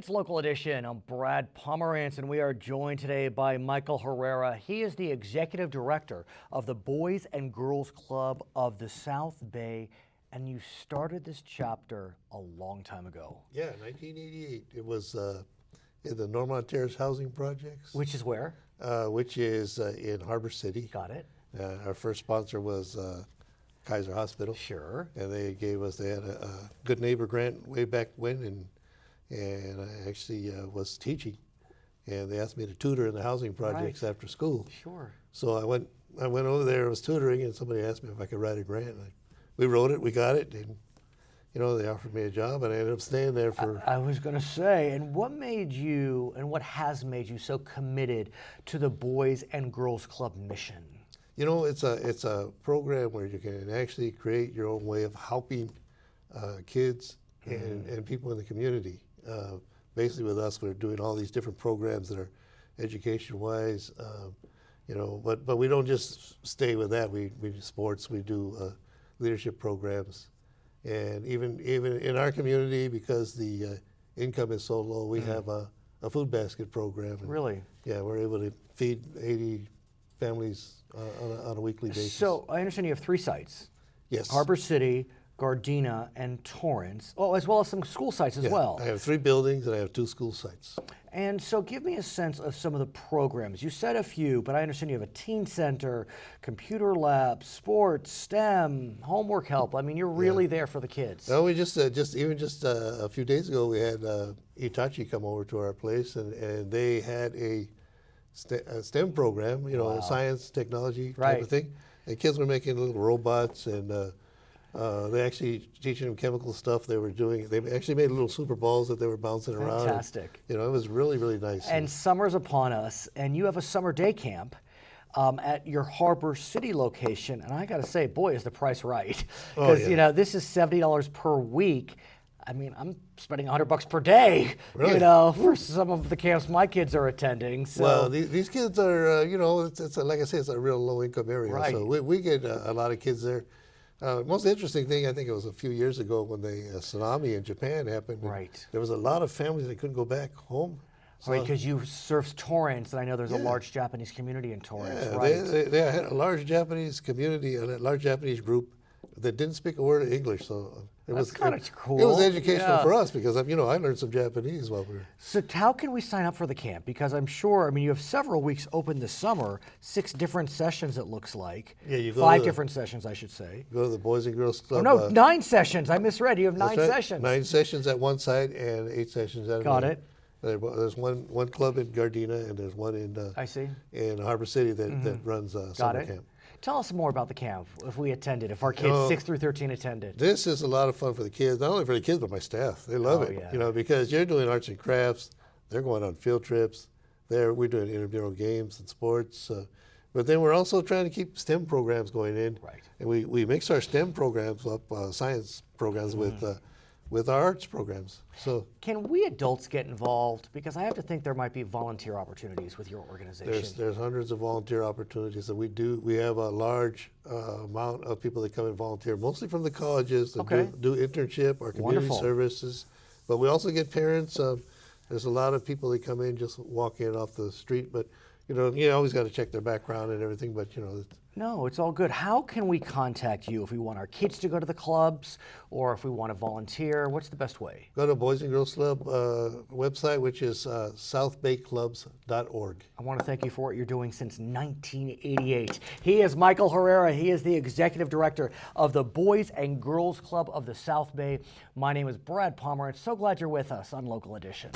It's Local Edition. I'm Brad Pomerance, and we are joined today by Michael Herrera. He is the executive director of the Boys and Girls Club of the South Bay, and you started this chapter a long time ago. Yeah, 1988. It was in the Normand Terrace Housing Projects. Which is where? Which is in Harbor City. Got it. Our first sponsor was Kaiser Hospital. Sure. And they had a Good Neighbor grant way back when, and I actually was teaching, and they asked me to tutor in the housing projects after school. Sure. So I went over there, I was tutoring, and somebody asked me if I could write a grant. We wrote it, we got it, and they offered me a job, and I ended up staying there for. I was going to say, and what made you, and what has made you so committed to the Boys and Girls Club mission? It's a program where you can actually create your own way of helping kids and people in the community. Basically, with us, we're doing all these different programs that are education-wise, but we don't just stay with that. We do sports, we do leadership programs, and even in our community, because the income is so low, we have a food basket program. Really? Yeah, we're able to feed 80 families on a weekly basis. So I understand you have 3 sites. Yes. Harbor City, Gardena, and Torrance, as well as some school sites as well. I have 3 buildings and I have 2 school sites. And so give me a sense of some of the programs. You said a few, but I understand you have a teen center, computer lab, sports, STEM, homework help. I mean, you're really there for the kids. No, we just a few days ago, we had Itachi come over to our place, and they had a STEM program, science, technology type of thing. And kids were making little robots, and they actually teaching them chemical stuff. They actually made little super balls that they were bouncing around. Fantastic. And, it was really, really nice. And summer's upon us, and you have a summer day camp at your Harbor City location. And I got to say, boy, is the price right. Because, this is $70 per week. I mean, I'm spending $100 per day, really? For some of the camps my kids are attending. So. Well, these kids are, it's like I say, it's a real low-income area. Right. So we get a lot of kids there. Most interesting thing, I think it was a few years ago when the tsunami in Japan happened. Right. There was a lot of families that couldn't go back home. Right, because you serve Torrance, and I know there's a large Japanese community in Torrance. Yeah, right. they had a large Japanese community and a large Japanese group that didn't speak a word of English. So That's kind of cool. It was educational for us because, I learned some Japanese while we were. So how can we sign up for the camp? Because I'm sure, you have several weeks open this summer, 6 different sessions it looks like. Yeah, you go 5 different sessions, I should say. Go to the Boys and Girls Club. Oh, no, 9 sessions. I misread. You have 9 sessions. 9 sessions at one site and 8 sessions at another. Got it. There's one club in Gardena and there's one in Harbor City that runs summer camp. Tell us more about the camp if we attended, if our kids 6 through 13 attended. This is a lot of fun for the kids, not only for the kids, but my staff. They love it, because you're doing arts and crafts. They're going on field trips. We're doing intramural games and sports. But then we're also trying to keep STEM programs going in. Right. And we mix our STEM programs up, science programs with our arts programs. So can we adults get involved? Because I have to think there might be volunteer opportunities with your organization. There's hundreds of volunteer opportunities that we do. We have a large amount of people that come and volunteer, mostly from the colleges that do internship or community services. But we also get parents. There's a lot of people that come in just walk in off the street, but you always got to check their background and everything. But No, it's all good. How can we contact you if we want our kids to go to the clubs or if we want to volunteer? What's the best way? Go to Boys and Girls Club website, which is southbayclubs.org. I want to thank you for what you're doing since 1988. He is Michael Herrera. He is the executive director of the Boys and Girls Club of the South Bay. My name is Brad Pomerance. So glad you're with us on Local Edition.